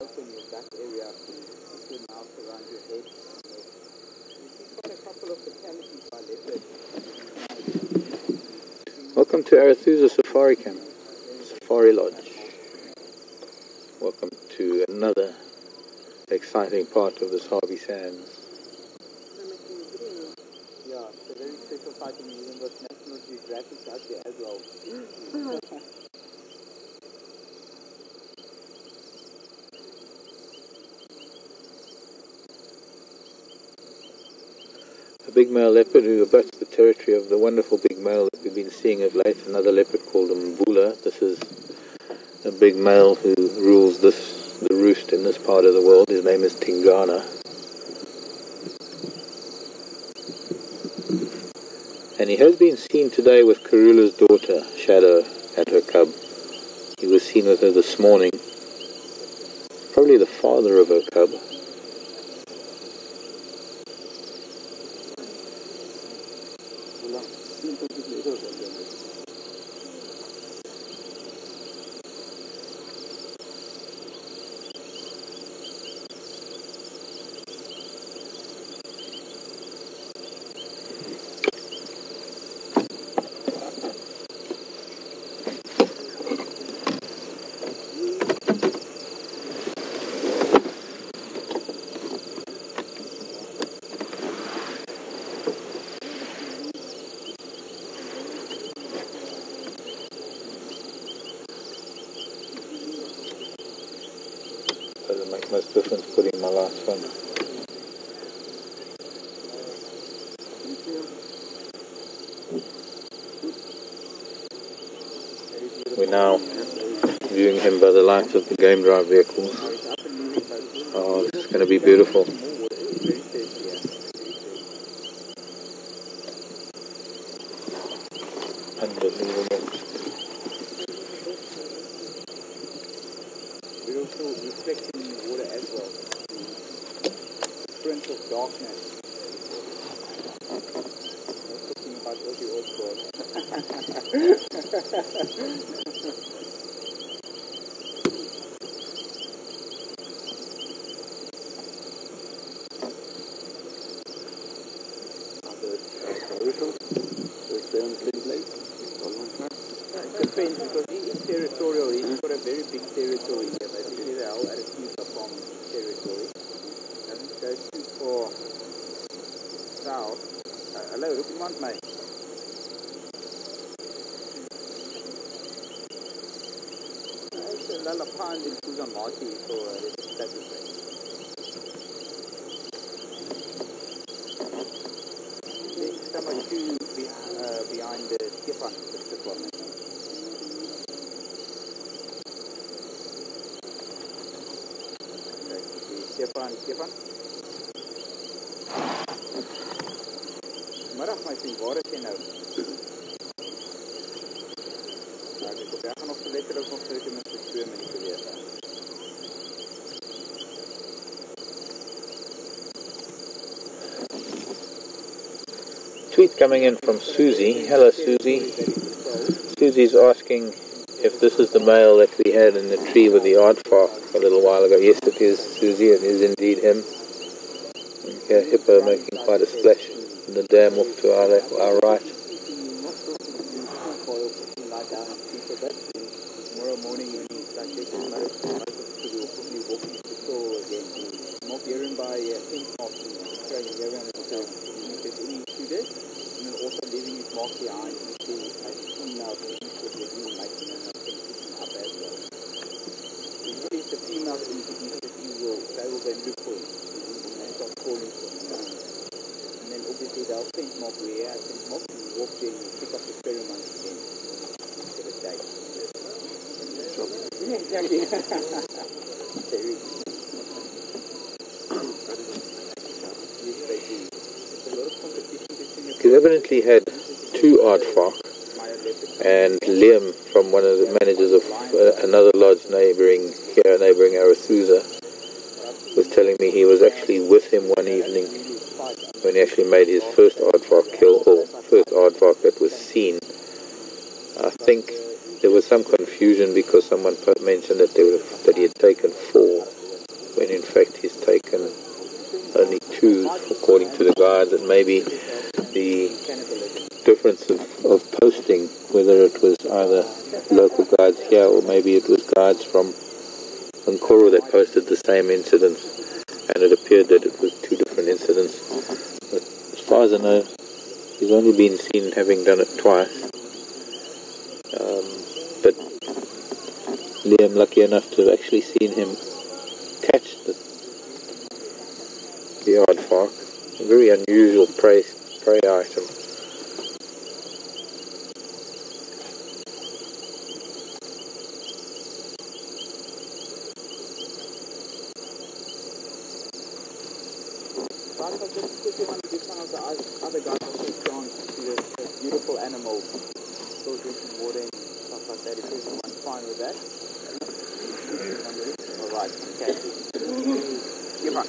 open your back area, put your mouth around your head. We've seen quite a couple of fatalities by leopard. Welcome to Arathusa Safari Camp, Safari Lodge. Welcome to another exciting part of the Sabi Sands. Yeah, it's a very special sighting. Even got National Geographic out there as well. A big male leopard who abuts the territory of the wonderful big male that we've been seeing of late, another leopard called a Mbula. This is a big male who rules the roost in this part of the world. His name is Tingana. And he has been seen today with Karula's daughter, Shadow, and her cub. He was seen with her this morning. Probably the father of her cub. Doesn't make much difference putting my lights on. We're now viewing him by the light of the game drive vehicles. Oh, this is going to be beautiful. Unbelievable. We're also reflecting in the water as well. The print of darkness. Not talking about all the old gods. It depends because he is territorial. He's got a very big territory here. Basically, the whole Arathusa farm is his territory. Doesn't go too far south. Hello, look at Mount mate. It's a Leopard in Kuzamati for establishment. There's someone too behind the Stefan, the one. Stefan. Middag my vriend, waar is jy nou? Ek gaan nog so lekker ook nog 30 minute swem in die geweer. Tweet coming in from Susie. Hello, Susie. Susie's asking if this is the male that we had in the tree with the aardvark a little while ago. Yes, it is, Susie. It is indeed him. Okay, hippo making quite a splash in the dam off to our right. Tomorrow morning when you start taking most of the will probably walk into the store again. Not hearing by pink marks and trying around the town. If there's any issue there, and then also leaving his mark behind. You see, like, now the use of the new making and picking up as well. Usually it's the female individuals that they will then look for him and start calling for him. And then obviously they'll think mob where he has think mob and walk there and pick up the pheromones again for the day. Yeah, exactly. Very good. He's evidently had two aardvark, and Liam from one of the managers of another lodge neighbouring Arathusa was telling me he was actually with him one evening when he actually made his first aardvark kill, or first aardvark that was seen. I think there was some confusion because someone mentioned that he had taken 4 according to the guides, that maybe the difference of posting, whether it was either local guides here or maybe it was guides from Nkoro that posted the same incidents, and it appeared that it was two different incidents. But as far as I know, he's only been seen having done it twice. But Liam, lucky enough to have actually seen him catch the aardvark, a very unusual prey item. I just quickly want to give some of the other guys also a chance to see this beautiful animal still drinking water and stuff like that. If everyone's fine with that. Alright, okay. Give up.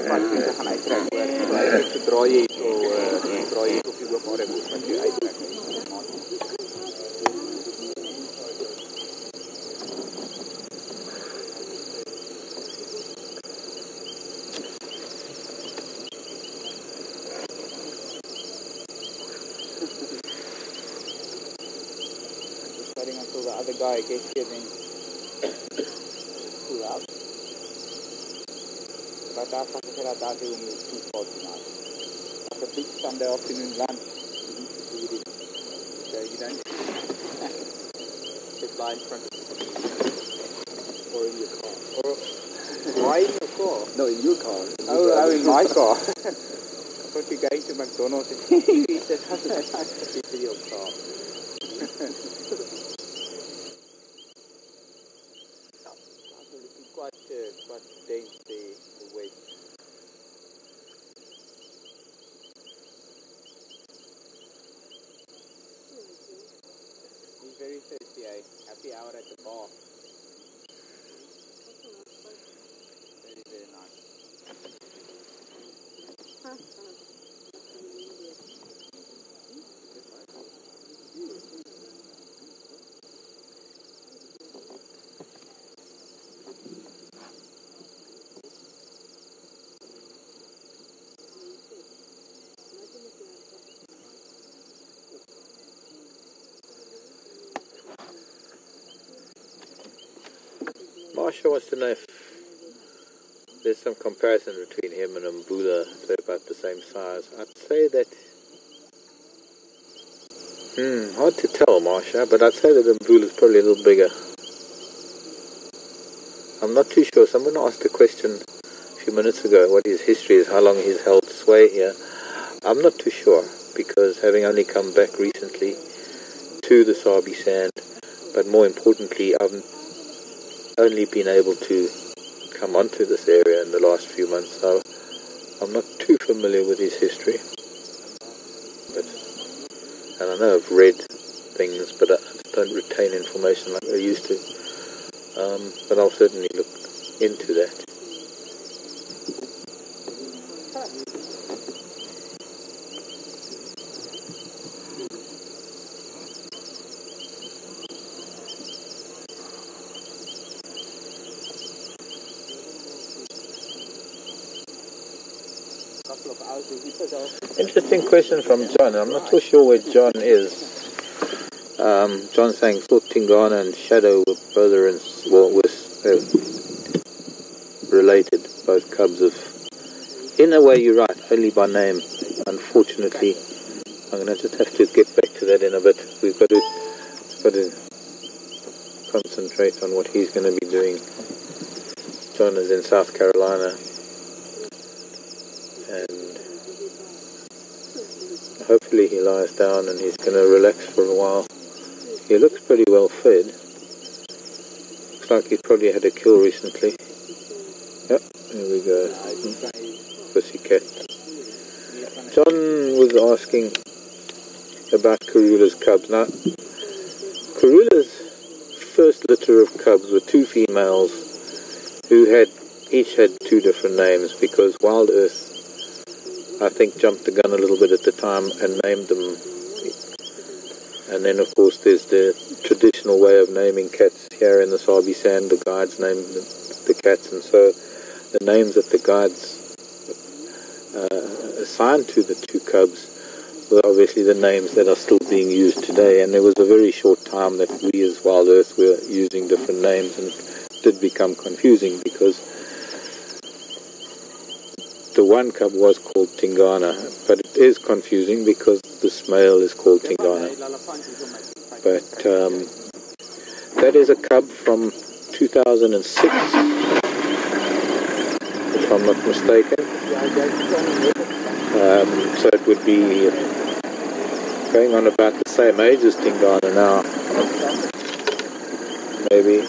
Wat jy gaan uittrek hoor. Sodra jy op die openbare boot van jy uittrek. Until the other guy gets here, then pull out. But that's what I said, I don't do move too far tonight. It's a big Sunday afternoon lunch. So you don't sit by in front of you. Or in your car. Or why in your car? No, in your car. Oh, in my car. I thought you were going to McDonald's and you said, I'm going to your car. Quite dense the weight. He's very thirsty, eh? Happy hour at the bar. Very, very nice. Marsha wants to know if there's some comparison between him and Mbula, so about the same size. I'd say that, hard to tell, Marsha, but I'd say that Mbula's probably a little bigger. I'm not too sure. Someone asked a question a few minutes ago what his history is, how long he's held sway here. I'm not too sure, because having only come back recently to the Sabi Sand, but more importantly, I've only been able to come onto this area in the last few months, so I'm not too familiar with his history. And I know I've read things, but I don't retain information like I used to. But I'll certainly look into that. Interesting question from John. I'm not so sure where John is. John saying thought Tingana and Shadow were brother and related, both cubs of. In a way, you're right. Only by name. Unfortunately, I'm going to just have to get back to that in a bit. We've got to concentrate on what he's going to be doing. John is in South Carolina, and hopefully he lies down and he's going to relax for a while. He looks pretty well fed. Looks like he's probably had a kill recently. Yep, there we go. Pussycat. John was asking about Karula's cubs. Now, Karula's first litter of cubs were two females who each had two different names, because WildEarth, I think, jumped the gun a little bit at the time and named them. And then, of course, there's the traditional way of naming cats here in the Sabi Sand. The guides name the cats, and so the names that the guides assigned to the two cubs were obviously the names that are still being used today. And there was a very short time that we as WildEarth were using different names, and it did become confusing because the one cub was called Tingana, but it is confusing because this male is called Tingana. But that is a cub from 2006, if I'm not mistaken. So it would be going on about the same age as Tingana now, maybe.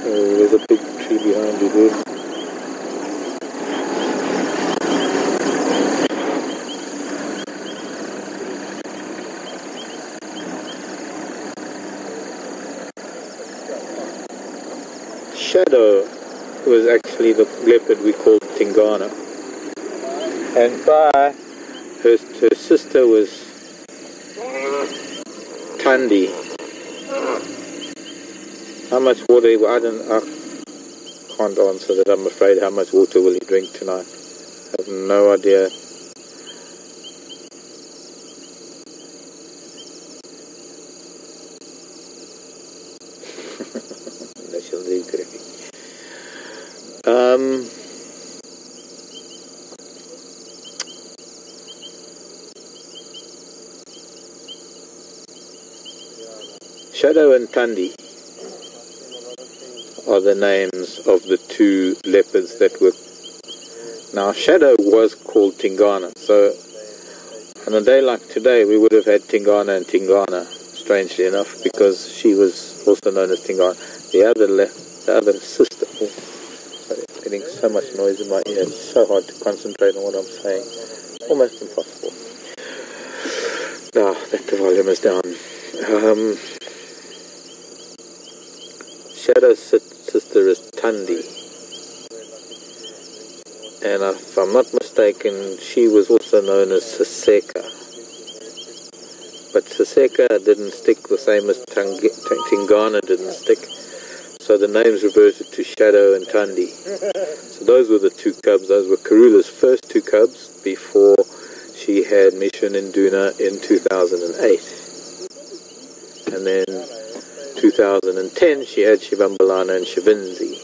There's a big tree behind you there. Shadow was actually the leopard we called Tingana, and by her sister was Tandi. How much water? I can't answer that. I'm afraid. How much water will he drink tonight? I have no idea. Shadow and Tandi are the names of the two leopards that were. Now Shadow was called Tingana, so on a day like today we would have had Tingana and Tingana, strangely enough, because she was also known as Tingana. The other sister. Oh, sorry, it's getting so much noise in my ear. It's so hard to concentrate on what I'm saying. Almost impossible. Now that the volume is down. Shadow's sister is Tandi, and if I'm not mistaken, she was also known as Saseka. But Saseka didn't stick the same as Tingana didn't stick, so the names reverted to Shadow and Tandi. So those were the two cubs. Those were Karula's first two cubs before she had Mission in Duna in 2008. And then 2010 she had Shivambalana and Shivinzi.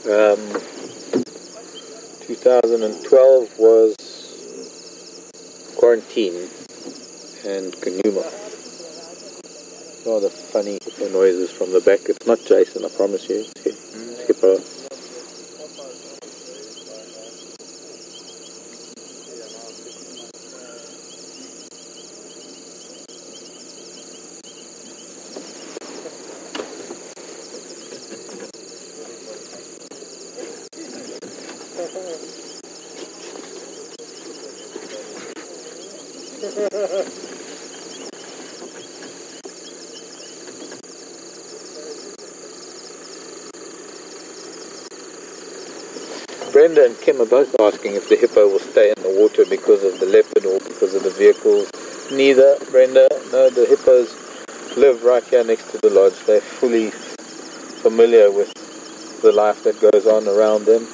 Um, 2012 was Quarantine and Kanuma. Rather funny hippo noises from the back. It's not Jason, I promise you. It's hippo. Brenda and Kim are both asking if the hippo will stay in the water because of the leopard or because of the vehicles. Neither, Brenda. No, the hippos live right here next to the lodge. They're fully familiar with the life that goes on around them.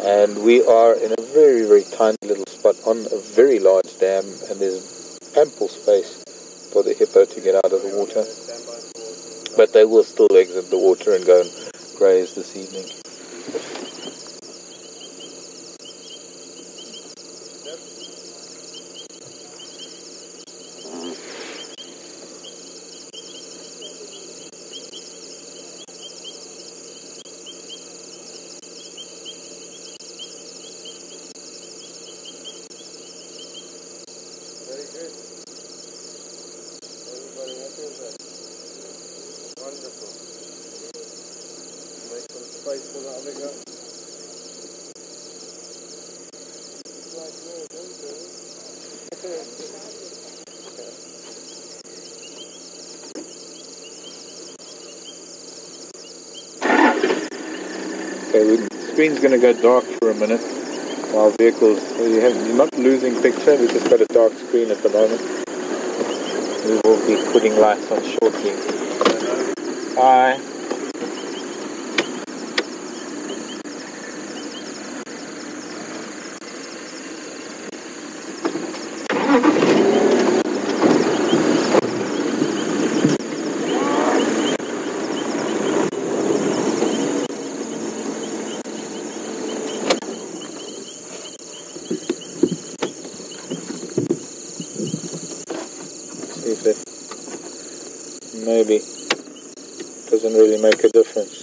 And we are in a very, very tiny little spot on a very large dam, and there's ample space for the hippo to get out of the water. But they will still exit the water and go and graze this evening. Okay, the screen's going to go dark for a minute. Wild vehicles. So you're not losing picture. We've just got a dark screen at the moment. We will be putting lights on shortly. Bye. See if it maybe doesn't really make a difference.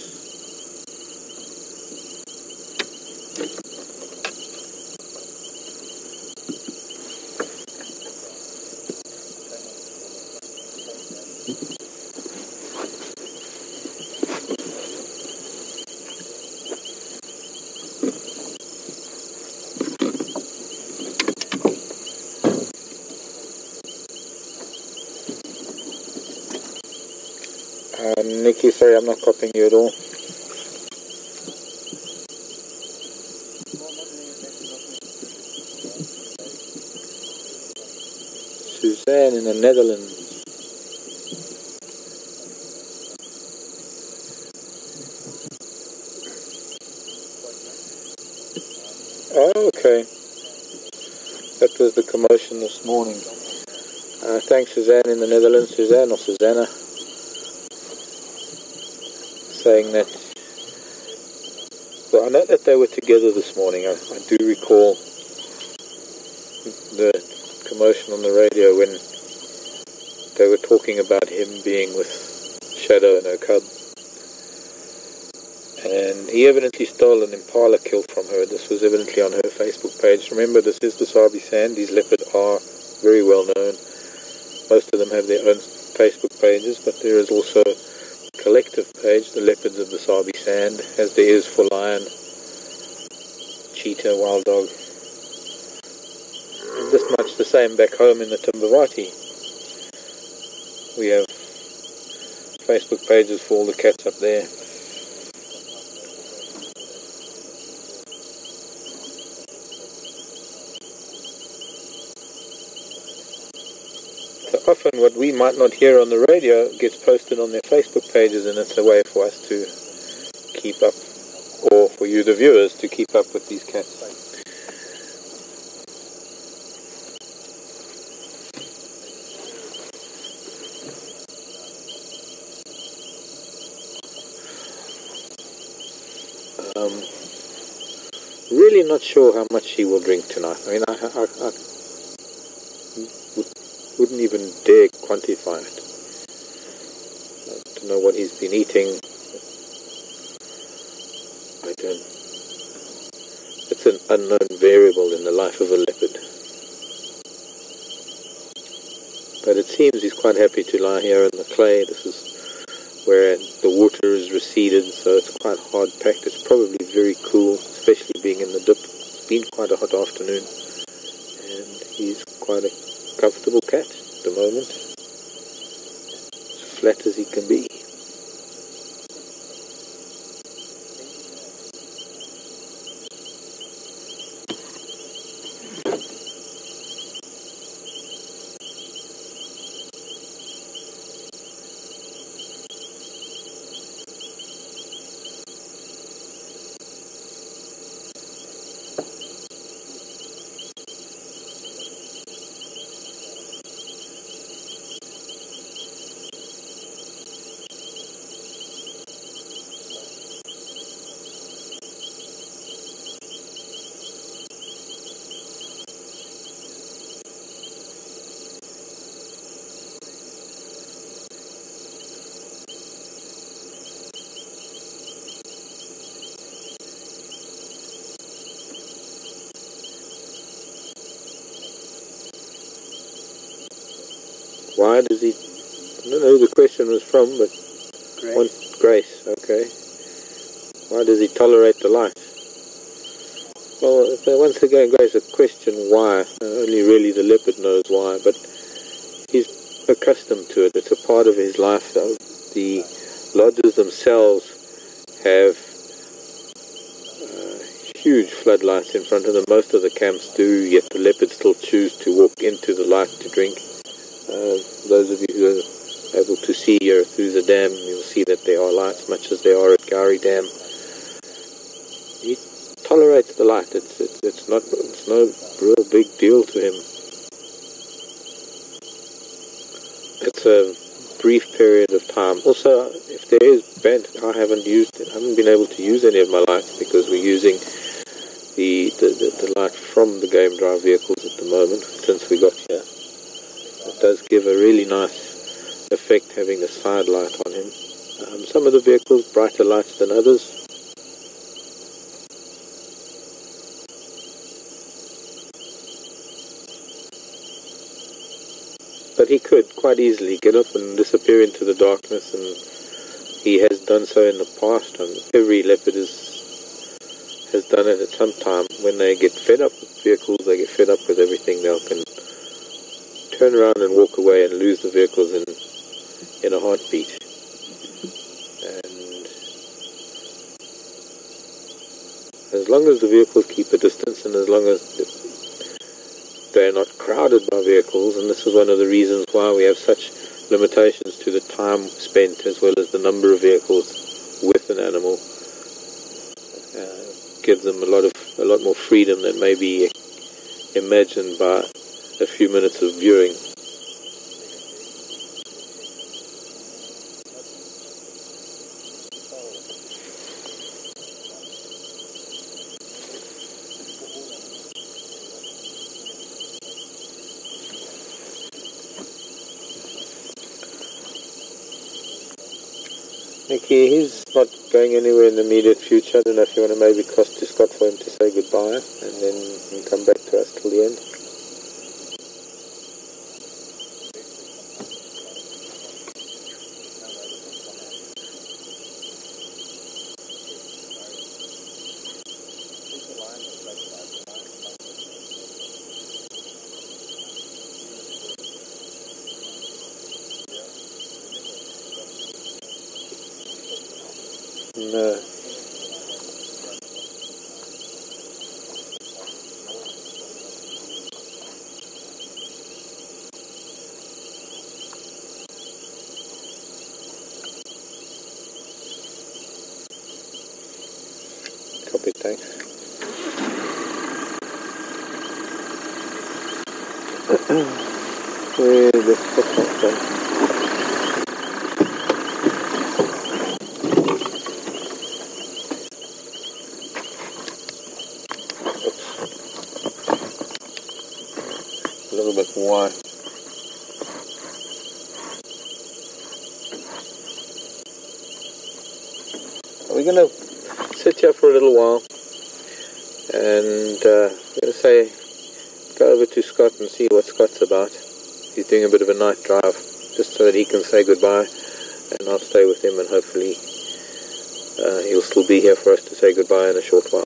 Nikki, sorry, I'm not copying you at all. Suzanne in the Netherlands. Oh, okay. That was the commotion this morning. Thanks, Suzanne in the Netherlands. Suzanne or Susanna. Saying that, well, I know that they were together this morning. I do recall the commotion on the radio when they were talking about him being with Shadow and her cub. And he evidently stole an impala kill from her. This was evidently on her Facebook page. Remember, this is the Sabi Sand. These leopards are very well known. Most of them have their own Facebook pages, but there is also collective page, the Leopards of the Sabi Sand, as there is for lion, cheetah, wild dog. And this much the same back home in the Timbavati. We have Facebook pages for all the cats up there. So often what we might not hear on the radio gets posted on their Facebook pages, and it's a way for us to keep up, or for you the viewers to keep up with these cats. Really not sure how much he will drink tonight. I mean, I wouldn't even dare quantify it. I don't know what he's been eating. I don't. It's an unknown variable in the life of a leopard. But it seems he's quite happy to lie here in the clay. This is where the water is receded, so it's quite hard packed. It's probably very cool, especially being in the dip. It's been quite a hot afternoon, and he's quite a comfortable cat at the moment, as flat as he can be. Why does he... I don't know who the question was from, but... Grace, okay. Why does he tolerate the light? Well, once again, Grace, a question why. Only really the leopard knows why, but he's accustomed to it. It's a part of his life, though. The lodges themselves have huge floodlights in front of them. Most of the camps do, yet the leopards still choose to walk into the light to drink. Those of you who are able to see Arethusa Dam, you'll see that there are lights, much as there are at Gowrie Dam. He tolerates the light. It's no real big deal to him. It's a brief period of time. Also, if there is bent, I haven't been able to use any of my lights because we're using the light from the game drive vehicles at the moment since we got here. It does give a really nice effect having the side light on him. Some of the vehicles brighter lights than others. But he could quite easily get up and disappear into the darkness, and he has done so in the past. Every leopard has done it at some time. When they get fed up with vehicles, they get fed up with everything, they can turn around and walk away and lose the vehicles in a heartbeat. And as long as the vehicles keep a distance, and as long as they're not crowded by vehicles, and this is one of the reasons why we have such limitations to the time spent as well as the number of vehicles with an animal. Gives them a lot more freedom than may be imagined by a few minutes of viewing. Nicky, he's not going anywhere in the immediate future. I don't know if you want to maybe cross to Scott for him to say goodbye and then you can come back to us till the end. No. Copy, thanks. Where the fuck is that? A little bit wide. We're going to sit here for a little while and we're going to say go over to Scott and see what Scott's about. He's doing a bit of a night drive just so that he can say goodbye, and I'll stay with him and hopefully he'll still be here for us to say goodbye in a short while.